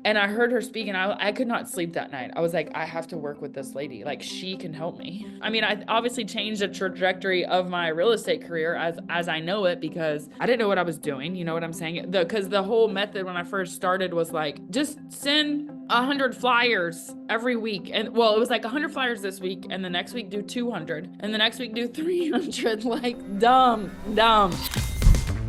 And I heard her speak and I could not sleep that night. I was like, I have to work with this lady. Like she can help me. I mean, I obviously changed the trajectory of my real estate career as I know it because I didn't know what I was doing. You know what I'm saying? Because the whole method when I first started was like, just send 100 flyers every week. And well, it was like 100 flyers this week, and the next week do 200, and the next week do 300. Like dumb, dumb.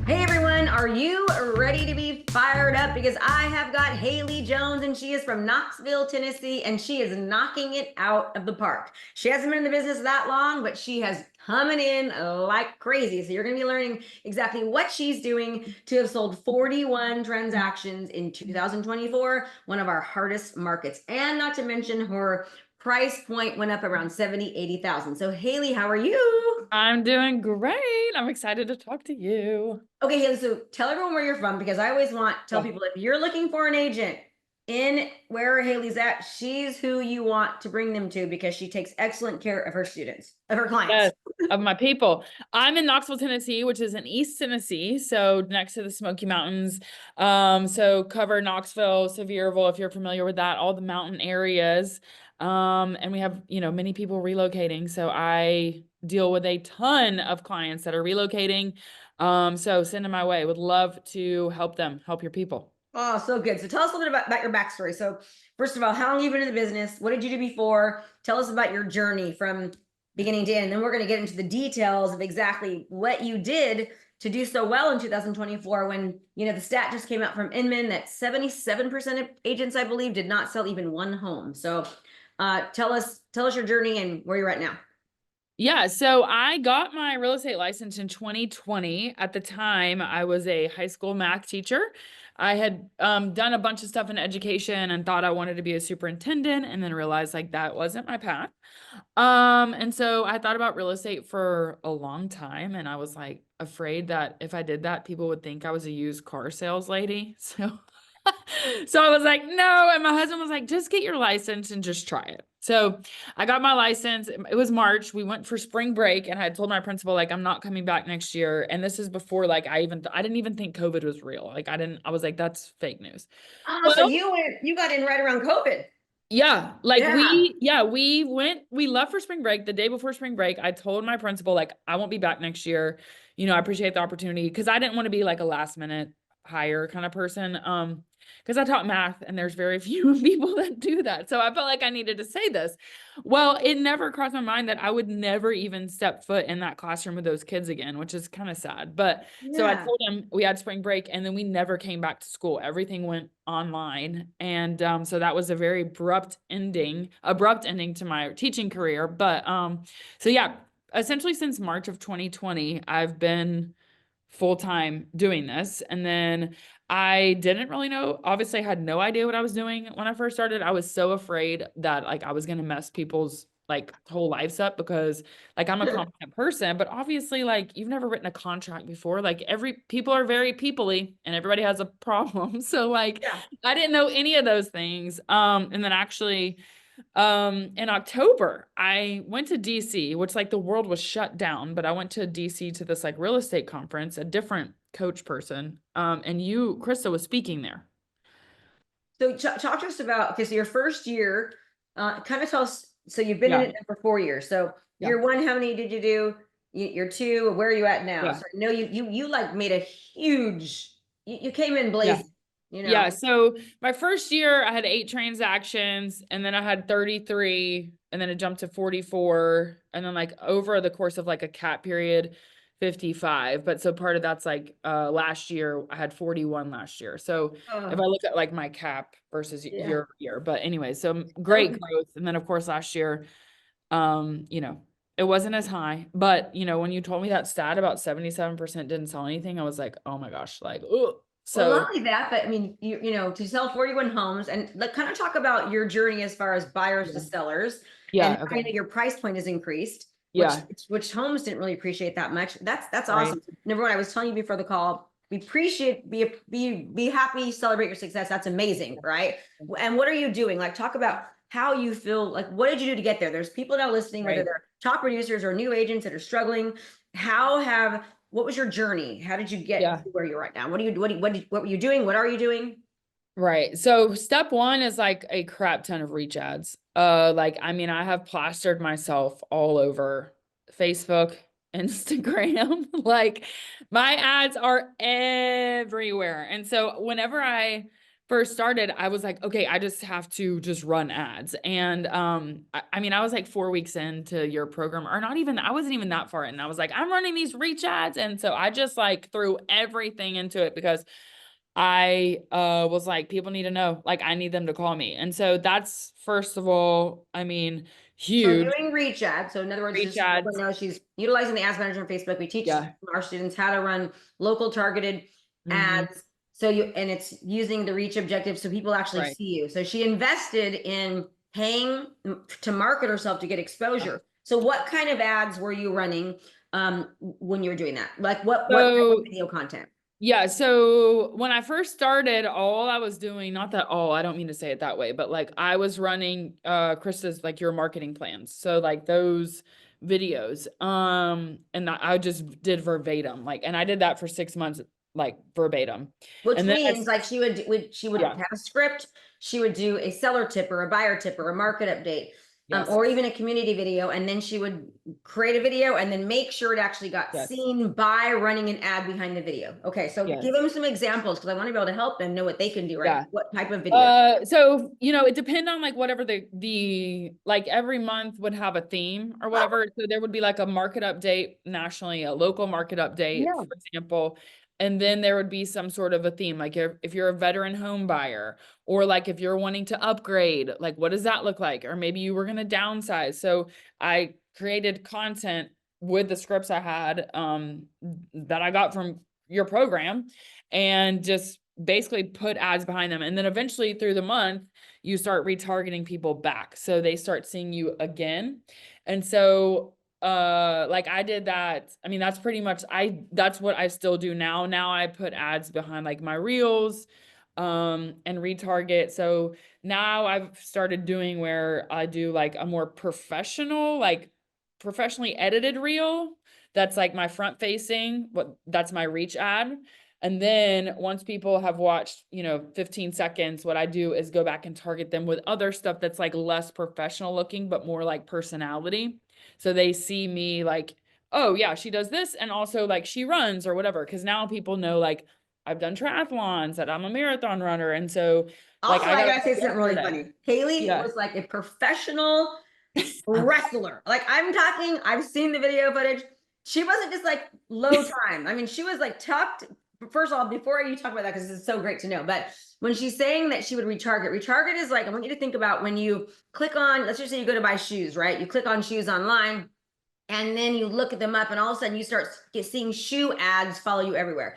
Hey everyone, are you ready to be fired up? Because I have got Haley Jones and she is from Knoxville, Tennessee, and she is knocking it out of the park. She hasn't been in the business that long, but she has coming in like crazy. So you're going to be learning exactly what she's doing to have sold 41 transactions in 2024, one of our hardest markets. And not to mention her price point went up around 70, 80,000. So Haley, how are you? I'm doing great. I'm excited to talk to you. Okay, Haley, so tell everyone where you're from because I always tell Yeah. people if you're looking for an agent in where Haley's at, she's who you want to bring them to because she takes excellent care of her students, of her clients. Yes, of my people. I'm in Knoxville, Tennessee, which is in East Tennessee, so next to the Smoky Mountains. So cover Knoxville, Sevierville, if you're familiar with that, all the mountain areas. And we have, many people relocating. So I deal with a ton of clients that are relocating. So send them my way. Would love to help them, help your people. Oh, so good. So tell us a little bit about your backstory. So first of all, how long have you been in the business? What did you do before? Tell us about your journey from beginning to end. And then we're going to get into the details of exactly what you did to do so well in 2024 when, the stat just came out from Inman that 77% of agents, I believe, did not sell even one home. So tell us your journey and where you're at now. Yeah, so I got my real estate license in 2020. At the time, I was a high school math teacher. I had done a bunch of stuff in education and thought I wanted to be a superintendent, and then realized like that wasn't my path. And so I thought about real estate for a long time, and I was like afraid that if I did that, people would think I was a used car sales lady. So I was like, no. And my husband was like, just get your license and just try it. So I got my license. It was March. We went for spring break, and I had told my principal, like, I'm not coming back next year. And this is before, like, I didn't even think COVID was real. Like, I was like, that's fake news. Oh, so Well, you got in right around COVID. yeah, like Yeah. we left for spring break. The day before spring break, I told my principal, like, I won't be back next year. I appreciate the opportunity because I didn't want to be like a last minute hire kind of person. Because I taught math and there's very few people that do that. So I felt like I needed to say this. Well, it never crossed my mind that I would never even step foot in that classroom with those kids again, which is kind of sad. But so I Yeah. told him we had spring break and then we never came back to school. Everything went online. And so that was a very abrupt ending to my teaching career. But so yeah, essentially since March of 2020, I've been full-time doing this. And then I didn't really know, obviously I had no idea what I was doing when I first started. I was so afraid that like I was going to mess people's like whole lives up because like I'm a confident person, but obviously like you've never written a contract before. Like people are very peoply and everybody has a problem. So like Yeah. I didn't know any of those things. And then actually in October, I went to DC, which like the world was shut down, but I went to DC to this like real estate conference, a different coach person. And Krista was speaking there. So talk to us about, okay, so your first year, kind of tell us, so you've been in Yeah. it for 4 years. So Yeah. year one, how many did you do? Year two, where are you at now? Yeah. So I know you like made a huge, you came in Yeah. blazing, Yeah. So my first year I had 8 transactions and then I had 33 and then it jumped to 44. And then like over the course of like a cap period, 55. But so part of that's like last year I had 41 last year. So if I look at like my cap versus Yeah. year over year, but anyway, so great Okay. growth. And then of course last year, it wasn't as high, but when you told me that stat about 77% didn't sell anything, I was like, oh my gosh, like, oh, Well, so not only that, but I mean, to sell 41 homes and like kind of talk about your journey as far as buyers to yeah. sellers and Yeah. how Okay. your price point has increased, which Yeah. which homes didn't really appreciate that much. That's Right. awesome. Number one, I was telling you before the call, we appreciate be happy, celebrate your success. That's amazing, right? And what are you doing? Like talk about how you feel, like what did you do to get there? There's people now listening, whether Right. they're top producers or new agents that are struggling. What was your journey? How did you get Yeah. to where you're right now? What were you doing? What are you doing? Right. So step one is like a crap ton of reach ads. Like, I mean, I have plastered myself all over Facebook, Instagram. Like, my ads are everywhere. And so whenever I first started, I was like, okay, I just have to just run ads. And I mean, I was like 4 weeks into your program, or not even, I wasn't even that far in. I was like, I'm running these reach ads. And so I just like threw everything into it because I was like, people need to know, like, I need them to call me. And so that's first of all, I mean, So huge doing reach ads. So in other words, reach just so people ads. know, she's utilizing the ads manager on Facebook. We teach Yeah. our students how to run local targeted Hmm. ads. So and it's using the reach objective so people actually Right. see you. So she invested in paying to market herself to get exposure. So what kind of ads were you running when you were doing that? Like what type of So video content? yeah, so when I first started, all I was doing, not that all, I don't mean to say it that way, but like I was running Krista's like your marketing plans. So like those videos. And I just did verbatim. Like, and I did that for 6 months, like verbatim. Which And then means like she would yeah, have a script, she would do a seller tip or a buyer tip or a market update, yes, or even a community video, and then she would create a video and then make sure it actually got yes, seen by running an ad behind the video. Okay, so give yes, them some examples because I want to be able to help them know what they can do right now. yeah. What type of video? So it depend on like whatever the like every month would have a theme or whatever. So there would be like a market update nationally, a local market update, Yeah. for example. And then there would be some sort of a theme, like if you're a veteran home buyer, or like if you're wanting to upgrade, like what does that look like? Or maybe you were going to downsize. So I created content with the scripts I had that I got from your program, and just basically put ads behind them. And then eventually through the month, you start retargeting people back. So they start seeing you again. And so like I did that. I mean, that's pretty much that's what I still do now. Now I put ads behind like my reels and retarget. So now I've started doing where I do like a more professional, like professionally edited reel. That's like my front facing, what that's my reach ad. And then once people have watched, 15 seconds, what I do is go back and target them with other stuff that's like less professional looking, but more like personality. So they see me like, oh yeah, she does this. And also like she runs or whatever. Cause now people know like I've done triathlons, that I'm a marathon runner. And so like Also, I I got a gotta say run something really yesterday. funny. Haley Yeah. was like a professional wrestler. Like I'm talking, I've seen the video footage. She wasn't just like low time. I mean, she was like tucked. First of all, before you talk about that, because it's so great to know, but when she's saying that she would retarget is like, I want you to think about when you click on, let's just say you go to buy shoes, right? You click on shoes online and then you look at them up and all of a sudden you start seeing shoe ads follow you everywhere.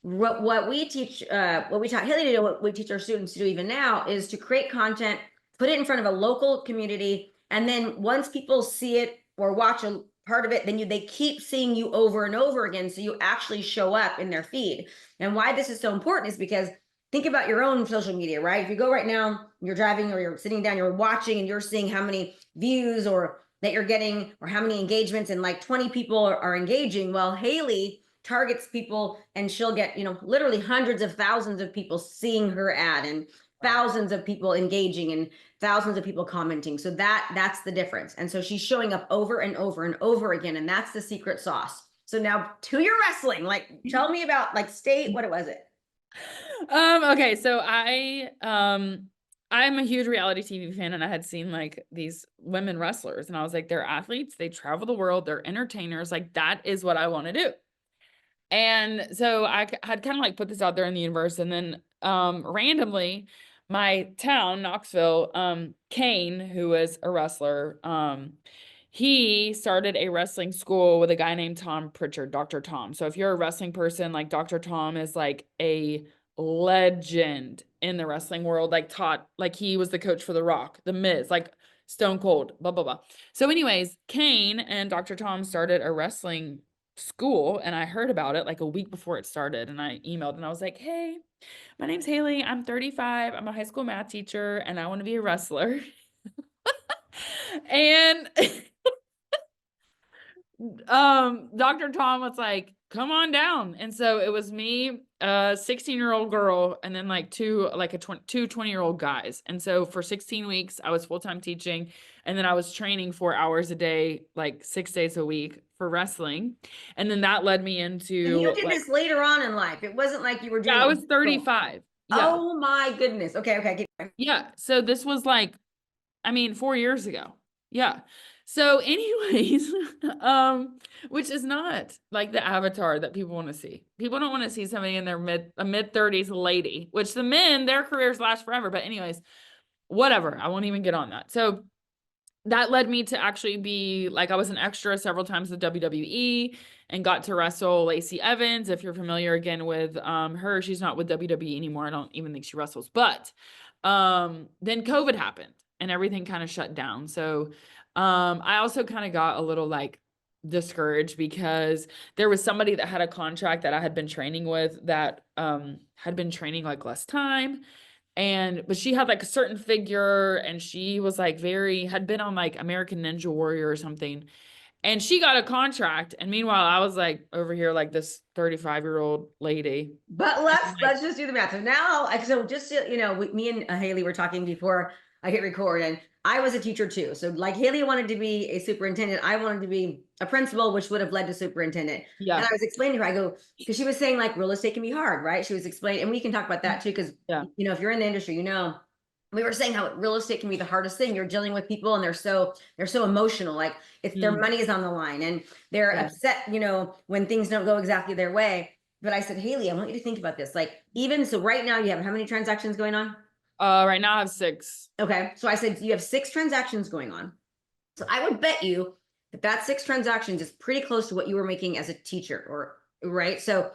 What we teach, what we taught Haley to do, what we teach our students to do even now is to create content, put it in front of a local community, and then once people see it or watch a part of it, then they keep seeing you over and over again, so you actually show up in their feed. And why this is so important is because think about your own social media, right? If you go right now, you're driving or you're sitting down, you're watching, and you're seeing how many views or that you're getting or how many engagements, and like 20 people are engaging. Well, Haley targets people and she'll get literally hundreds of thousands of people seeing her ad and Right. thousands of people engaging and thousands of people commenting. So that's the difference. And so she's showing up over and over and over again, and that's the secret sauce. So now to your wrestling, like tell me about like state, what was it? Okay, so I'm a huge reality TV fan, and I had seen like these women wrestlers, and I was like, they're athletes, they travel the world, they're entertainers, like that is what I want to do. And so had kind of like put this out there in the universe, and then randomly my town, Knoxville, Kane, who was a wrestler, he started a wrestling school with a guy named Tom Pritchard, Dr. Tom. So if you're a wrestling person, like Dr. Tom is like a legend in the wrestling world, like taught, like he was the coach for The Rock, The Miz, like Stone Cold, blah, blah, blah. So anyways, Kane and Dr. Tom started a wrestling school, and I heard about it like a week before it started, and I emailed and I was like, hey, my name's Haley, I'm 35, I'm a high school math teacher, and I want to be a wrestler. And Dr. Tom was like, come on down. And so it was me, a 16-year-old girl, and then like two 20-year-old guys. And so for 16 weeks, I was full-time teaching, and then I was training 4 hours a day, like 6 days a week for wrestling. And then that led me And you into did like, this later on in life. It wasn't like you were yeah, doing I it was in school. 35. Yeah. Oh my goodness. Okay, okay. Keep going. Yeah. So this was like, I mean, 4 years ago. Yeah. So, anyways, which is not like the avatar that people want to see. People don't want to see somebody in their mid 30s lady, which the men, their careers last forever. But anyways, whatever. I won't even get on that. So that led me to actually be like, I was an extra several times with WWE and got to wrestle Lacey Evans. If you're familiar again with her, she's not with WWE anymore. I don't even think she wrestles. But then COVID happened and everything kind of shut down. So I also kind of got a little like discouraged because there was somebody that had a contract that I had been training with that had been training like less time, and but she had like a certain figure, and she was like very had been on like American Ninja Warrior or something, and she got a contract, and meanwhile I was like over here like this 35-year-old lady. But And let's I'm like, let's just do the math. So now, so just so, me and Haley were talking before I hit record, and I was a teacher too. So like Haley wanted to be a superintendent, I wanted to be a principal, which would have led to superintendent. And yeah, I was explaining to her, I go, because she was saying like real estate can be hard, right? She was explaining, and we can talk about that too, because yeah, if you're in the industry, we were saying how real estate can be the hardest thing. You're dealing with people and they're so emotional. Like if their mm, money is on the line and they're yeah. upset, when things don't go exactly their way. But I said, Haley, I want you to think about this. Like, even so, right now, you have how many transactions going on? Right now I have 6. Okay. So I said, you have 6 transactions going on. So I would bet you that 6 transactions is pretty close to what you were making as a teacher, or right. So,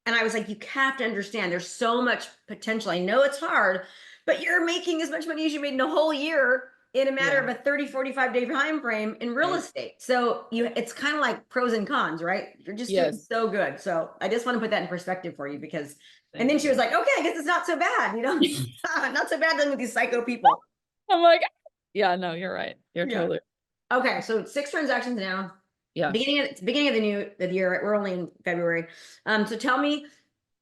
and I was like, you have to understand there's so much potential. I know it's hard, but you're making as much money as you made in a whole year in a matter Yeah, of a 30, 45-day time frame in real right. estate. So it's kind of like pros and cons, right? You're just doing Yes, so good. So I just want to put that in perspective for you, because and then thank she was you. like, okay, I guess it's not so bad, not so bad dealing with these psycho people. I'm like, yeah, no, you're right. You're Yeah. totally, Okay, so 6 transactions now. yeah. Beginning of the year. We're only in February. So tell me,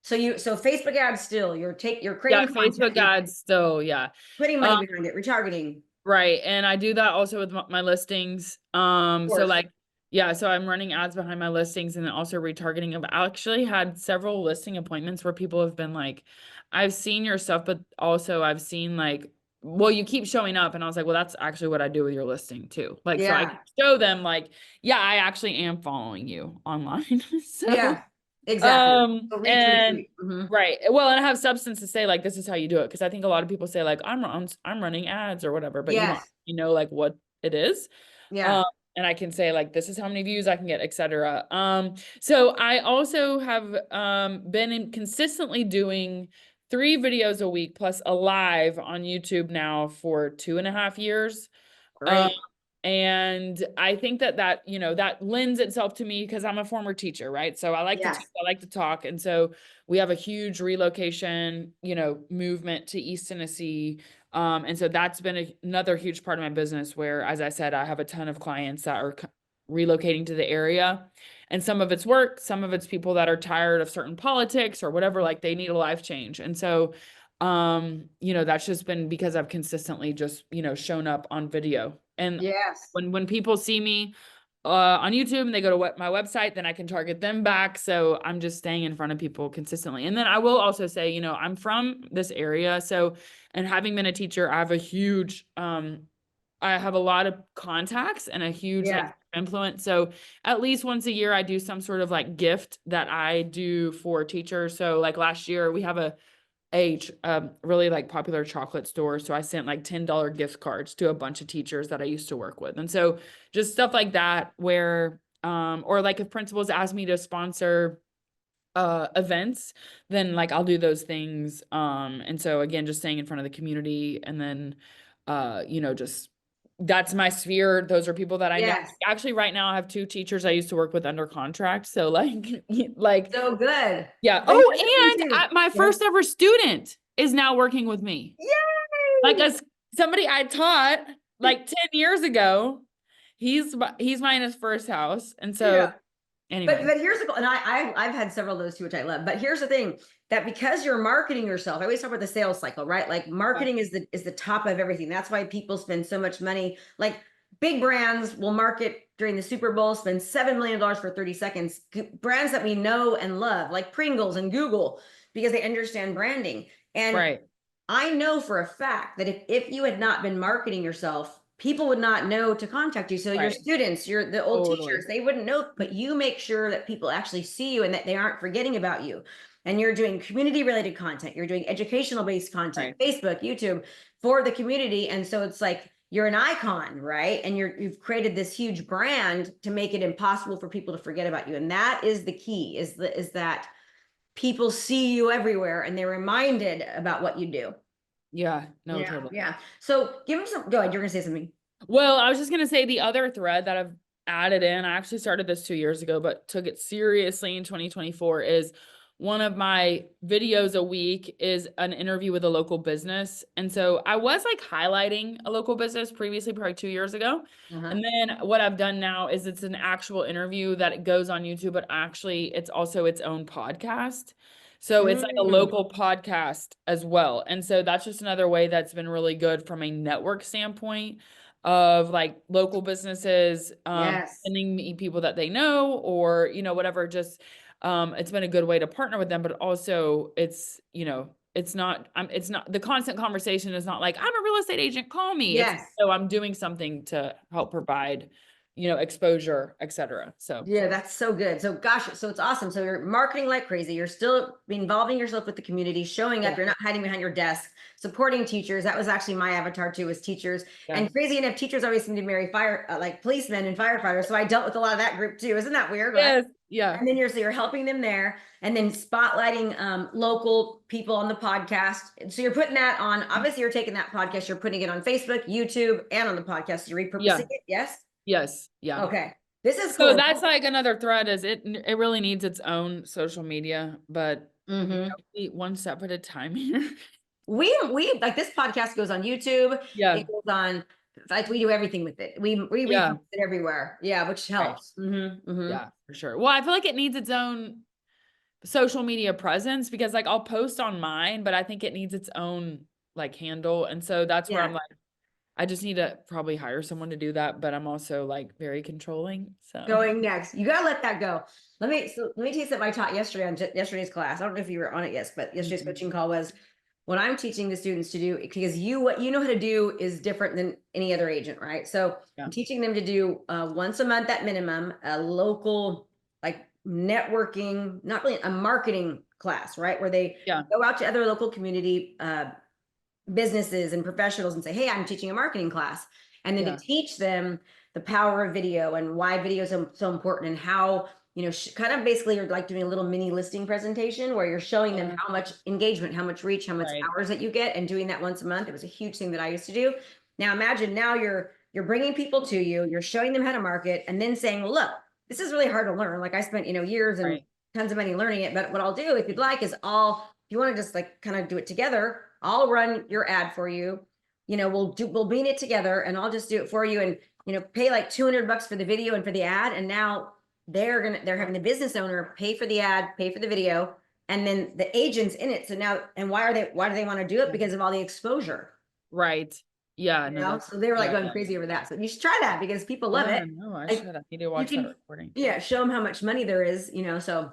so Facebook ads still, you're Yeah, creating content, Facebook you're ads still, yeah. putting Um, money behind it, retargeting, Right. And I do that also with my listings. of So course. like, yeah, so I'm running ads behind my listings and then also retargeting. I've actually had several listing appointments where people have been like, I've seen your stuff, but also I've seen like, well, you keep showing up. And I was like, well, that's actually what I do with your listing too. Like, so I can Yeah, show them like, yeah, I actually am following you online. So yeah, exactly. So reach, and retweet. Mhm. right. Well, and I have substance to say like this is how you do it because I think a lot of people say like I'm running ads or whatever, but you don't Yes, like what it is. yeah, Um and I can say like this is how many views I can get, etc. So I also have consistently doing 3 videos a week plus a live on YouTube now for 2.5 years. Um, great. and I think that lends itself to me because I'm a former teacher, right? So I like to teach, Yes, I like to talk. And so we have a huge relocation, movement to East Tennessee. And so that's been another huge part of my business where, as I said, I have a ton of clients that are relocating to the area. And some of it's work, some of it's people that are tired of certain politics or whatever, like they need a life change. And so that's just been because I've consistently just shown up on video. And yes, when people see me on YouTube and they go to my website, then I can target them back. So I'm just staying in front of people consistently. And then I will also say, I'm from this area, so, and having been a teacher, I have a lot of contacts and a huge like yeah, influence. So at least once a year I do some sort of like gift that I do for teachers. So like last year we have a really like popular chocolate store. So I sent like $10 gift cards to a bunch of teachers that I used to work with. And so just stuff like that where or like if principals ask me to sponsor events, then like I'll do those things. And so again, just staying in front of the community, and then just that's my sphere. Those are people that I know. yes. Actually, right now I have 2 teachers I used to work with under contract. So like like So good. yeah. So here's Oh, the thing and too. my Yeah. first ever student is now working with me. Like Yay! as somebody I taught like 10 years ago he's buying his first house. And Yeah. so anyway, But here's the goal, and I've had several of those too, which I love. But here's the thing, that because you're marketing yourself, I always talk about the sales cycle, right? Like yeah, marketing is the top of everything. That's why people spend so much money. Like big brands will market during the Super Bowl, spend $7 million for 30 seconds. Brands that we know and love, like Pringles and Google, because they understand branding. And right, I know for a fact that if you had not been marketing yourself, people would not know to contact you. So your right, students, the old teachers, totally. they wouldn't know, but you make sure that people actually see you and that they aren't forgetting about you. And you're doing community related content, you're doing educational based content, Right. Facebook, YouTube for the community. And so it's like you're an icon, right? And you've created this huge brand to make it impossible for people to forget about you. And that is the key, is that people see you everywhere and they're reminded about what you do. Yeah, no, Yeah, totally. yeah. So give them some. Go ahead. You're gonna say something. Well, I was just gonna say the other thread that I've added in, I actually started this 2 years ago, but took it seriously in 2024, is one of my videos a week is an interview with a local business. And so I was like highlighting a local business previously, probably 2 years ago. Uh-huh. And then what I've done now is it's an actual interview that it goes on YouTube, but actually it's also its own podcast. So it's like a Mm, local podcast as well. And so that's just another way that's been really good from a network standpoint of like local businesses, yes. sending me people that they know or, whatever, just, it's been a good way to partner with them, but also it's not the constant conversation is not like, I'm a real estate agent, call me. It's, Yes. so I'm doing something to help provide, exposure, et cetera. So Yeah, that's so good. So gosh, so it's awesome. So you're marketing like crazy. You're still involving yourself with the community, showing up. yeah, You're not hiding behind your desk, supporting teachers. That was actually my avatar too, was teachers. yeah. And crazy enough, teachers always seem to marry like policemen and firefighters. So I dealt with a lot of that group too. Isn't that weird, right? Yes, yeah, And then you're helping them there, and then spotlighting local people on the podcast. So you're putting that on. Obviously, you're taking that podcast, you're putting it on Facebook, YouTube, and on the podcast. You're repurposing yeah, it. Yes. yes, yeah. Okay. This is So cool. that's like another thread is it really needs its own social media, but Hmm. one step at a time here. We like this podcast goes on YouTube. Yeah, It goes on. Like we do everything with it. We yeah, repost it everywhere. Yeah, which right. helps. Hmm. Yeah, for sure. Well, I feel like it needs its own social media presence because like I'll post on mine, but I think it needs its own like handle. And so that's where I'm Yeah. like, I just need to probably hire someone to do that, but I'm also like very controlling. So Going next. You gotta let that go. Let me tell you something I taught yesterday on yesterday's class. I don't know if you were on it, yes, but yesterday's mhm. coaching call was what I'm teaching the students to do, because what you know how to do is different than any other agent, right? So Yeah, I'm teaching them to do once a month at minimum, a local like networking, not really a marketing class, right? Where they yeah, go out to other local community businesses and professionals and say, hey, I'm teaching a marketing class. And then to yeah, teach them the power of video and why video is so important, and how, kind of basically you're like doing a little mini listing presentation where you're showing them uh, how much engagement, how much reach, how much right, hours that you get, and doing that once a month. It was a huge thing that I used to do. Now imagine now you're bringing people to you, you're showing them how to market, and then saying, well, look, this is really hard to learn. Like I spent, years and right, tons of money learning it. But what I'll do, if you'd like, is if you want to just like kind of do it together, I'll run your ad for you. We'll bean it together and I'll just do it for you, and pay like $200 for the video and for the ad. And now they're having the business owner pay for the ad, pay for the video, and then the agents in it. So now, and why do they want to do it? yeah, Because of all the exposure. right. Yeah, no, that's So they were like yeah, going yeah. crazy over that. So you should try that because people love it. Yeah, no, I Like should. I need to you watch that can, recording. yeah, show them how much money there is, so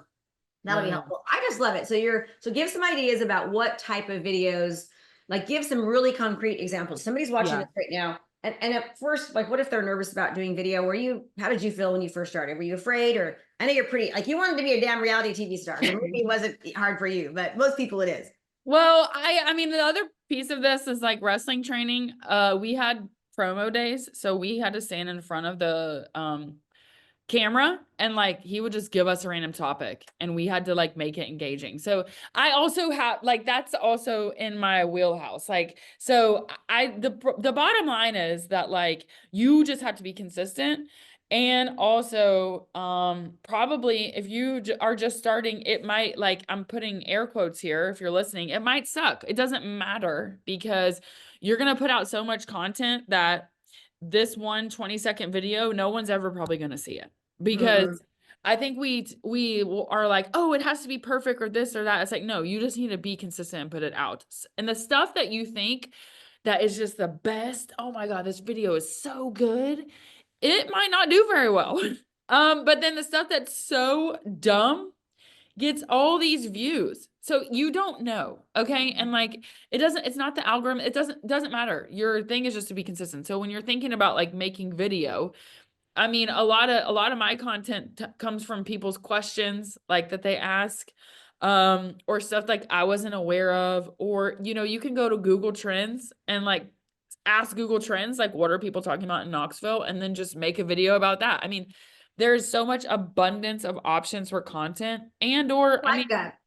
that'll be Yeah, helpful. I just love it. So give some ideas about what type of videos, like give some really concrete examples. Somebody's watching yeah. this right now. And at first, like, what if they're nervous about doing video? How did you feel when you first started? Were you afraid? Or I know you're pretty, like, you wanted to be a damn reality TV star. So maybe it wasn't hard for you, but most people it is. Well, I mean, the other piece of this is like wrestling training. We had promo days, so we had to stand in front of the camera and like he would just give us a random topic and we had to like make it engaging. So I also have like that's also in my wheelhouse. Like so the bottom line is that like you just have to be consistent. And also probably if you are just starting, it might, like, I'm putting air quotes here if you're listening, it might suck. It doesn't matter because you're going to put out so much content that this one 20-second video, no one's ever probably going to see it because Mm-mm. I think we are like, oh, it has to be perfect or this or that. It's like, no, you just need to be consistent and put it out. And the stuff that you think that is just the best, oh my God, this video is so good, it might not do very well. But then the stuff that's so dumb gets all these views. So you don't know, okay? And like it's not the algorithm, it doesn't matter. Your thing is just to be consistent. So when you're thinking about like making video, I mean, a lot of my content comes from people's questions like that they ask, or stuff like I wasn't aware of, or you can go to Google Trends and like ask Google Trends like what are people talking about in Knoxville, and then just make a video about that. I mean, there's so much abundance of options for content, and or I Like mean, that.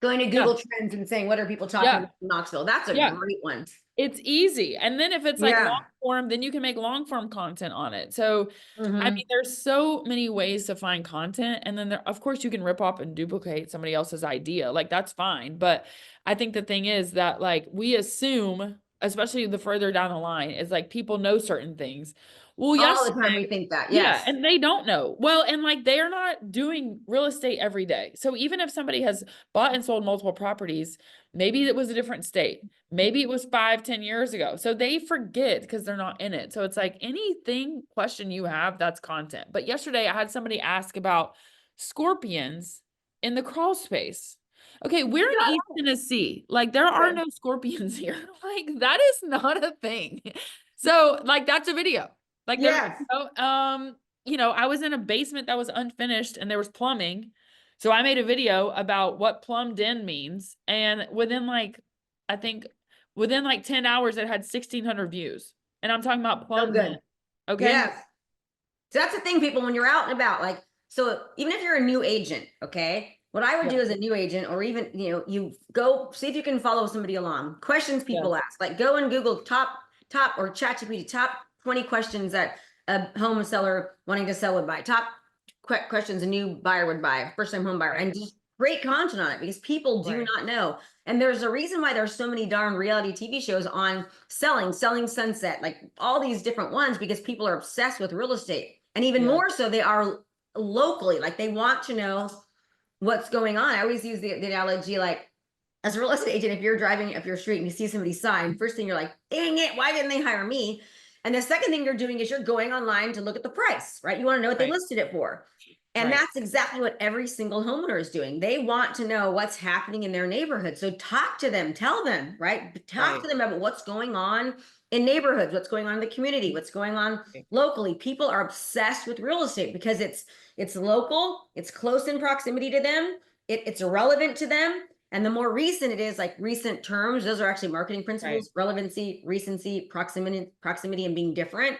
Going to yeah, Google Trends and saying, what are people talking yeah, about in Knoxville? That's a yeah. great one. It's easy. And then if it's like long Yeah. form, then you can make long form content on it. So, I mean, Mm-hmm. there's so many ways to find content. And then of course, you can rip off and duplicate somebody else's idea. Like that's fine. But I think the thing is that like we assume, especially the further down the line, is like people know certain things. Well, All yes, the time we think that. yeah, Yes. and they don't know. Well, and like they are not doing real estate every day. So even if somebody has bought and sold multiple properties, maybe it was a different state. Maybe it was 5, 10 years ago. So they forget because they're not in it. So it's like anything question you have, that's content. But yesterday I had somebody ask about scorpions in the crawl space. Okay, we're in East Tennessee. Like there are Okay. no scorpions here. Like that is not a thing. So like that's a video. Like there's Yes. I was in a basement that was unfinished and there was plumbing. So I made a video about what plumbed in means. And I think within like 10 hours, it had 1,600 views. And I'm talking about So plumbed in. good. Okay. Yes. So that's the thing, people, when you're out and about, like, so even if you're a new agent, okay, what I would Yeah. do as a new agent, or even, you go see if you can follow somebody along. Questions Yeah. people ask, like go and Google top or ChatGPT, top 20 questions that a home seller wanting to sell would buy, top questions a new buyer would buy, first time home buyer, Right. and just great content on it because people do Right. not know. And there's a reason why there's so many darn reality TV shows on selling sunset, like all these different ones, because people are obsessed with real estate. And even Yeah. more so, they are locally, like they want to know what's going on. I always use the analogy, like as a real estate agent, if you're driving up your street and you see somebody's sign, first thing you're like, dang it, why didn't they hire me? And the second thing you're doing is you're going online to look at the price, right? You want to know what they Right. listed it for. And Right. that's exactly what every single homeowner is doing. They want to know what's happening in their neighborhood. So talk to them, tell them, right? Talk Right. to them about what's going on in neighborhoods, what's going on in the community, what's going on Right. locally. People are obsessed with real estate because it's local, it's close in proximity to them, it's relevant to them. And the more recent it is, like recent terms, those are actually marketing Right. principles: relevancy, recency, proximity, and being different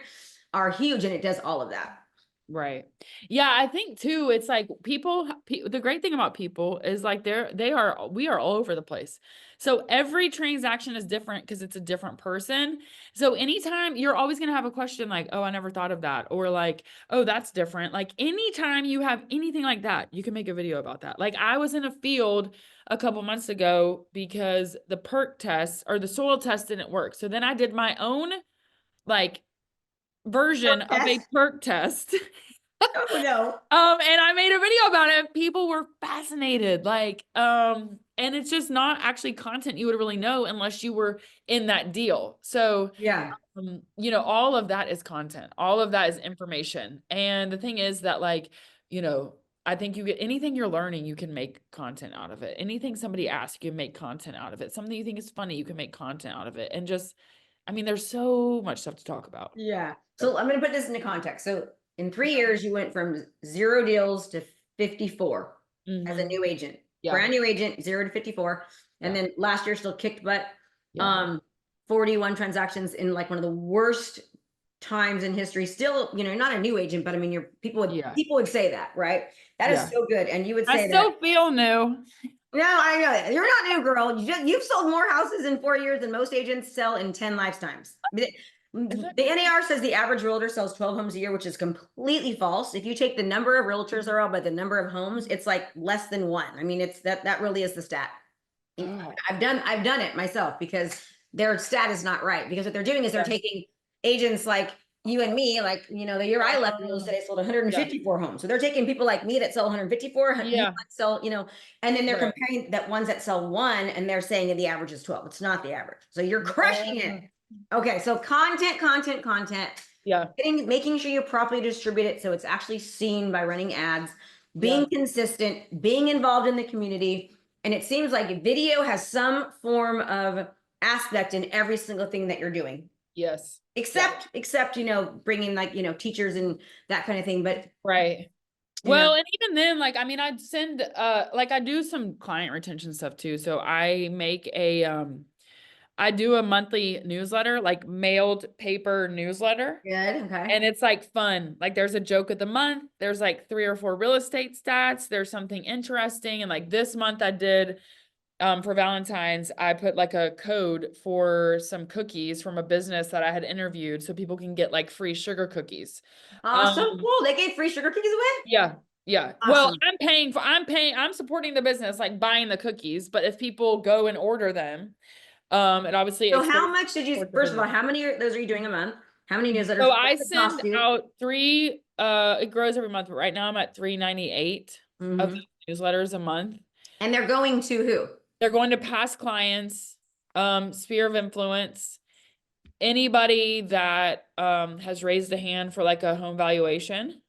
are huge. And it does all of that. Right. Yeah, I think too, it's like the great thing about people is like we are all over the place. So every transaction is different because it's a different person. So anytime you're always going to have a question like, oh, I never thought of that. Or like, oh, that's different. Like anytime you have anything like that, you can make a video about that. Like I was in a field a couple months ago because the perk test or the soil test didn't work. So then I did my own like version of a Test. perk test. Oh no. And I made a video about it. People were fascinated. And it's just not actually content you would really know unless you were in that deal. So, Yeah. all of that is content. All of that is information. And the thing is that, like, I think you get anything you're learning, you can make content out of it. Anything somebody asks, you can make content out of it. Something you think is funny, you can make content out of it. And just, I mean, there's so much stuff to talk about. Yeah. So I'm going to put this into context. So in 3 years, you went from 0 deals to 54 as a Mhm. new agent, Yeah. brand new agent, 0 to 54. And Yeah. then last year still kicked butt. Yeah. 41 transactions in like one of the worst times in history. Still, not a new agent, but I mean, Yeah. people would say that, right? That is Yeah. so good. And you would I say still that. feel new. No, I know that. You're not new, girl. You've sold more houses in 4 years than most agents sell in 10 lifetimes. Is it? The NAR says the average realtor sells 12 homes a year, which is completely false. If you take the number of realtors are all by the number of homes, it's like less than one. I mean, it's that really is the stat. God. I've done it myself because their stat is not right. Because what they're doing is they're Yeah. taking agents like you and me, like, the year I left real estate, I sold Yeah. 154 homes. So they're taking people like me that sell 154, you Yeah. might sell, and then they're Right. comparing that ones that sell one and they're saying that the average is 12. It's not the average. So you're crushing it. Yeah. Okay. So content, Yeah. making sure you properly distribute it so it's actually seen by running ads, being Yeah. consistent, being involved in the community. And it seems like video has some form of aspect in every single thing that you're doing, Yes. Yeah. except bringing like teachers and that kind of thing. But Right. you know Well, and even then, like, I mean, I'd send, like I do some client retention stuff too. So I make I do a monthly newsletter, like mailed paper newsletter. good. Okay. And it's like fun. Like there's a joke of the month. There's like 3 or 4 real estate stats. There's something interesting. And like this month I did, for Valentine's, I put like a code for some cookies from a business that I had interviewed so people can get like free sugar cookies. Oh, so Um, cool. They gave free sugar cookies away. yeah, yeah. Well, Awesome. I'm supporting the business, like buying the cookies, but if people go and order them, it obviously So how exposes much did you, support the first of all, business. how many of those are you doing a month? How many newsletters? So What I does it cost send you? out 3, it grows every month, but right now I'm at 398 of Hmm. these newsletters a month. And they're going to who? They're going to past clients, sphere of influence, anybody that has raised a hand for like a home valuation.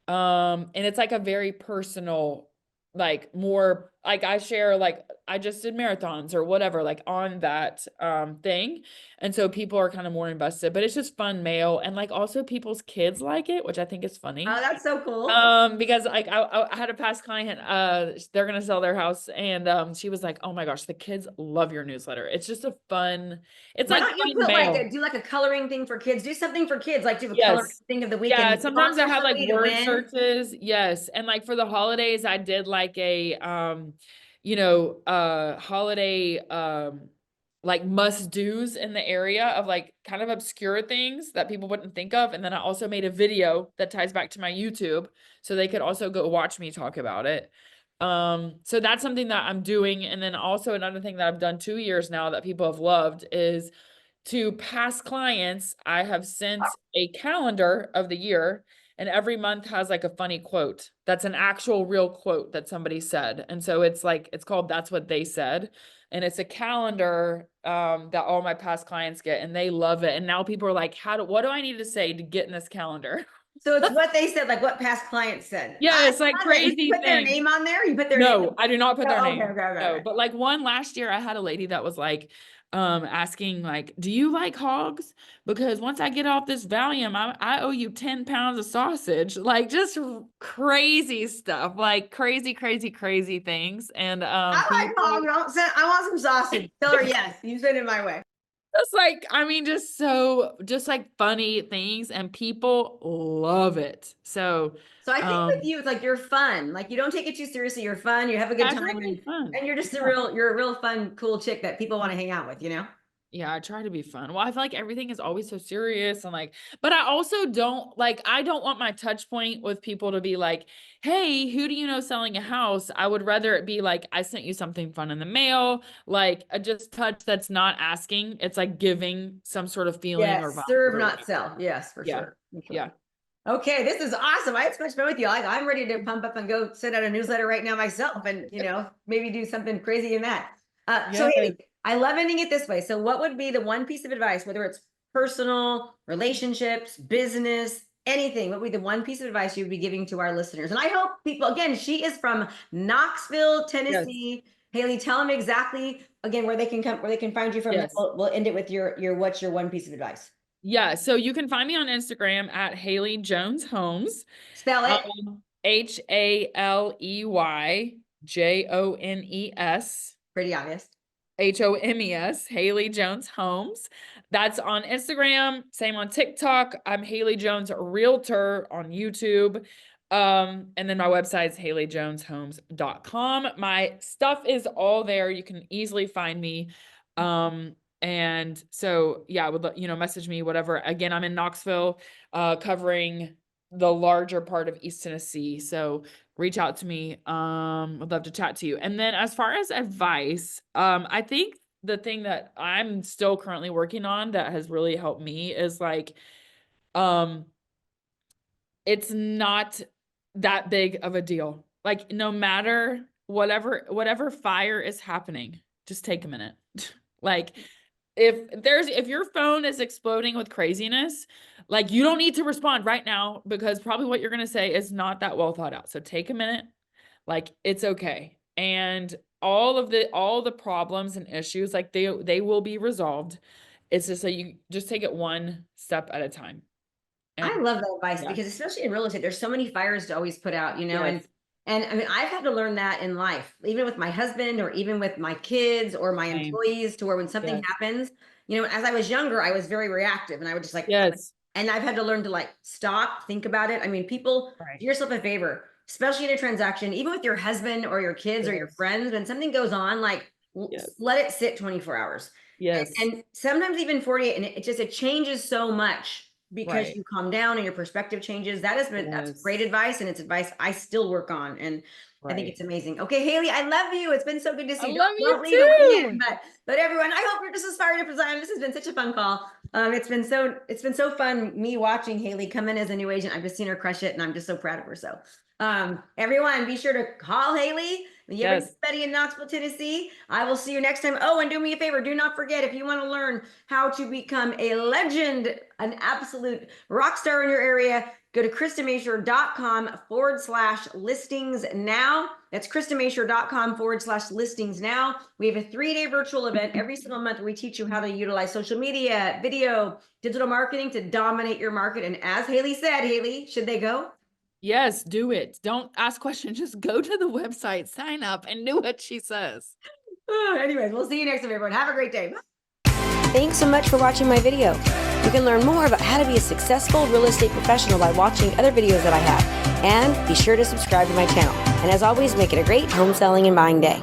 And it's like a very personal, like more like I share, like I just did marathons or whatever, like on that thing. And so people are kind of more invested, but it's just fun mail. And like also people's kids like it, which I think is Oh, funny. that's so cool. Because like I had a past client, they're gonna sell their house, and she was like, "Oh my gosh, the kids love your newsletter. It's just a fun, it's Why like don't you fun put like mail." do like a coloring thing for kids? Do something for kids, like do a coloring Yes. thing of the week Yeah, and sometimes I sponsor have like somebody to word win. searches. Yes. And like for the holidays, I did like a holiday like must-dos in the area of like kind of obscure things that people wouldn't think of. And then I also made a video that ties back to my YouTube so they could also go watch me talk about it. So that's something that I'm doing. And then also another thing that I've done 2 years now that people have loved is to past clients, I have sent a calendar of the year, and every month has like a funny quote. That's an actual real quote that somebody said. And so it's like, it's called That's What They Said. And it's a calendar that all my past clients get, and they love it. And now people are like, what do I need to say to get in this calendar? So it's what they said, like what past clients said. Yeah, I it's like love it. You crazy put their things. name on there. You put their name. No, I do not put their Oh, okay, name. okay, okay, No, okay. but like one last year I had a lady that was like asking like, "Do you like hogs? Because once I get off this Valium, I owe you 10 pounds of sausage." Like just crazy stuff, like crazy, crazy, crazy things. And I like people hog. I want some sausage. Tell her yes. You send it my way. just like, I mean, just like funny things, and people love it. So So I think with um you, it's like you're fun. Like you don't take it too seriously. You're fun. You have a good I try time, to be fun. and you're just Yeah. you're a real fun, cool chick that people want to hang out with. Yeah, I try to be fun. Well, I feel like everything is always so serious and like, but I also don't like, I don't want my touch point with people to be like, "Hey, who do you know selling a house?" I would rather it be like, "I sent you something fun in the mail," like a just touch that's not asking. It's like giving some sort of feeling or Yes, vibe serve, or not whatever. sell. Yes, for Yeah. sure. For sure. Yeah. Okay, this is awesome. I had so much fun with you. I'm ready to pump up and go send out a newsletter right now myself, and maybe do something crazy in that. So Yes. Haley, I love ending it this way. So, what would be the one piece of advice, whether it's personal, relationships, business, anything? What would be the one piece of advice you would be giving to our listeners? And I hope people, again, she is from Knoxville, Yes. Tennessee. Haley, tell them exactly again where they can come, where they can find you from. Then Yes. we'll end it with your what's your one piece of advice. Yeah. So you can find me on Instagram at Haley Jones Homes. Spell it. HALEYJONES. Pretty obvious. HOMES, Haley Jones Homes. That's on Instagram. Same on TikTok. I'm Haley Jones Realtor on YouTube. And then my website's haleyjoneshomes.com. My stuff is all there. You can easily find me. And so yeah, message me, whatever. Again, I'm in Knoxville, covering the larger part of East Tennessee. So reach out to me. I'd love to chat to you. And then as far as advice, I think the thing that I'm still currently working on that has really helped me is like Um, it's not that big of a deal. Like no matter whatever fire is happening, just take a minute. Like if your phone is exploding with craziness, like you don't need to respond right now because probably what you're going to say is not that well thought out. So take a minute. Like it's okay. And all the problems and issues, like they will be resolved. It's just that you just take it one step at a time. I And love that advice yeah. because especially in real estate, there's so many fires to always put out, Yes. and I mean, I've had to learn that in life, even with my husband or even with my kids or my Same. employees, to where when something Yes. happens, as I was younger, I was very reactive and I would just like, Yes. and I've had to learn to like stop, think about it. I mean, people, Right. do yourself a favor, especially in a transaction, even with your husband or your kids or your Yes. friends, when something goes on, like Yes. let it sit 24 hours. Yes. And sometimes even 48, and it changes so much because Right. you calm down and your perspective changes. That's great Yes. advice, and it's advice I still work on, and I think Right. it's amazing. Okay, Haley, I love you. It's been so good to I see you. love Don't you leave again, too. but everyone, I hope you're just as fired up as I am. This has been such a fun call. It's been so fun me watching Haley come in as a new agent. I've just seen her crush it, and I'm just so proud of her. So, everyone, be sure to call Haley. You ever Yes. anybody in Knoxville, Tennessee? I will see you next time. Oh, and do me a favor. Do not forget, if you want to learn how to become a legend, an absolute rock star in your area, go to KristaMasher.com/listings now. That's KristaMasher.com/listings now. We have a 3-day virtual event every single month where we teach you how to utilize social media, video, digital marketing to dominate your market. And as Haley said, Haley, should they go? Yes, do it. Don't ask questions. Just go to the website, sign up, and do what she says. Anyways, we'll see you next time, everyone. Have a great day. Thanks so much for watching my video. You can learn more about how to be a successful real estate professional by watching other videos that I have. And be sure to subscribe to my channel. And as always, make it a great home selling and buying day.